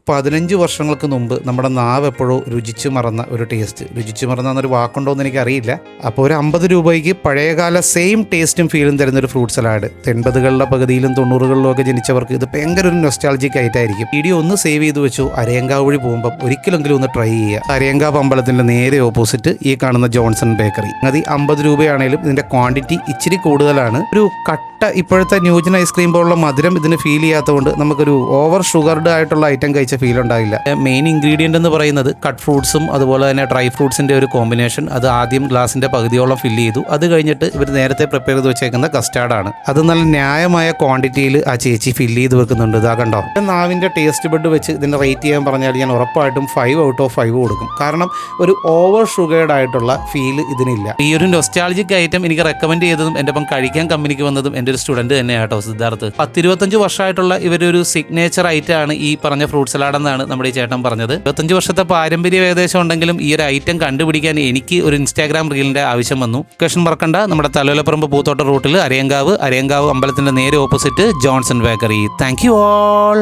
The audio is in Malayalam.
15 വർഷങ്ങൾക്ക് മുമ്പ് നമ്മുടെ നാവ് എപ്പോഴോ രുചിച്ചു മറന്ന ഒരു ടേസ്റ്റ്. രുചിച്ചു മറന്ന എന്നൊരു വാക്കുണ്ടോ എന്ന് എനിക്കറിയില്ല. അപ്പോൾ ഒരു 50 രൂപയ്ക്ക് പഴയകാല സെയിം ടേസ്റ്റും ഫീലും തരുന്നൊരു ഫ്രൂട്ട് സലാഡ്. 80കളുടെ പകുതിയിലും 90കളിലും ഒക്കെ ജനിച്ചവർക്ക് ഇത് ഭയങ്കര ഒരു നൊസ്റ്റാൾജിക് ആയിട്ടായിരിക്കും. വീഡിയോ ഒന്ന് സേവ് ചെയ്ത് വെച്ചു. അരയങ്കാവ് വഴി പോകുമ്പോൾ ഒരിക്കലെങ്കിലും ഒന്ന് ട്രൈ ചെയ്യുക. അരയങ്കാവ് അമ്പലത്തിൻ്റെ നേരെ ഓപ്പോസിറ്റ് ഈ കാണുന്ന ജോൺസൺ ബേക്കറി. അത് 50 രൂപയാണെങ്കിലും ഇതിൻ്റെ ക്വാണ്ടിറ്റി ഇച്ചിരി കൂടുതലാണ്. ഒരു കട്ട ഇപ്പോഴത്തെ ന്യൂജൻ ഐസ്ക്രീം പോലുള്ള മധുരം ഇതിന് ഫീൽ ചെയ്യാത്തതുകൊണ്ട് നമുക്കൊരു ഓവർ ഷുഗർഡ് ആയിട്ടുള്ള ഐറ്റം കഴിച്ച ഫീൽ ഉണ്ടാവില്ല. മെയിൻ ഇൻഗ്രീഡിയൻ്റ് എന്ന് പറയുന്നത് കട്ട് ഫ്രൂട്ട്സും അതുപോലെ തന്നെ ഡ്രൈ ഫ്രൂട്ട്സിൻ്റെ ഒരു കോമ്പിനേഷൻ. അത് ആദ്യം ഗ്ലാസിൻ്റെ പകുതിയോളം ഫില്ല് ചെയ്തു. അത് കഴിഞ്ഞിട്ട് ഇവർ നേരത്തെ പ്രിപ്പയർ ചെയ്ത് വെച്ചേക്കുന്ന കസ്റ്റാർഡാണ്. അത് നല്ല ന്യായമായ ക്വാണ്ടിറ്റിയിൽ ആ ചേച്ചി ഫില്ല് ചെയ്ത് വെക്കുന്നുണ്ട്. ഇതാ കണ്ടോ. നാവിൻ്റെ ടേസ്റ്റ് ബഡ് വെച്ച് ഇതിൻ്റെ റേറ്റ് ചെയ്യാൻ പറഞ്ഞാൽ ഞാൻ ഉറപ്പായിട്ടും 5 ഔട്ട് ഓഫ് 5 കൊടുക്കും. കാരണം ഒരു ഓവർ ഷുഗേർഡ് ആയിട്ടുള്ള ഫീൽ ഇതിനില്ല. ഈ ഒരു നൊസ്റ്റാൾജിക് ഐറ്റം എനിക്ക് റെക്കമെൻഡ് ചെയ്തതും എൻ്റെ ഒപ്പം കഴിക്കാൻ കമ്പനിക്ക് വന്നതും എൻ്റെ ഒരു സ്റ്റുഡൻറ്റ് തന്നെയാണ് കേട്ടോ, സിദ്ധാർത്ഥ്. 10-25 വർഷമായിട്ടുള്ള ഇവരൊരു സിഗ്നേച്ചർ ഐറ്റമാണ് ഈ പറഞ്ഞ ഫ്രൂട്ട് സലാഡ് എന്നാണ് നമ്മുടെ ഈ ചേട്ടൻ പറഞ്ഞത്. 25 വർഷത്തെ പാരമ്പര്യം ഏകദേശം ഉണ്ടെങ്കിലും ഈ ഒരു ഐറ്റം കണ്ടുപിടിക്കാൻ എനിക്ക് ഒരു ഇൻസ്റ്റാഗ്രാം റീലിൻ്റെ ആവശ്യം വന്നു. ലൊക്കേഷൻ മറക്കണ്ട, നമ്മുടെ തലോലപ്പറമ്പ് പൂത്തോട്ട റൂട്ടിൽ അരയങ്കാവ് അമ്പലത്തിൻ്റെ നേരെ opposite Johnson bakery. Thank you all.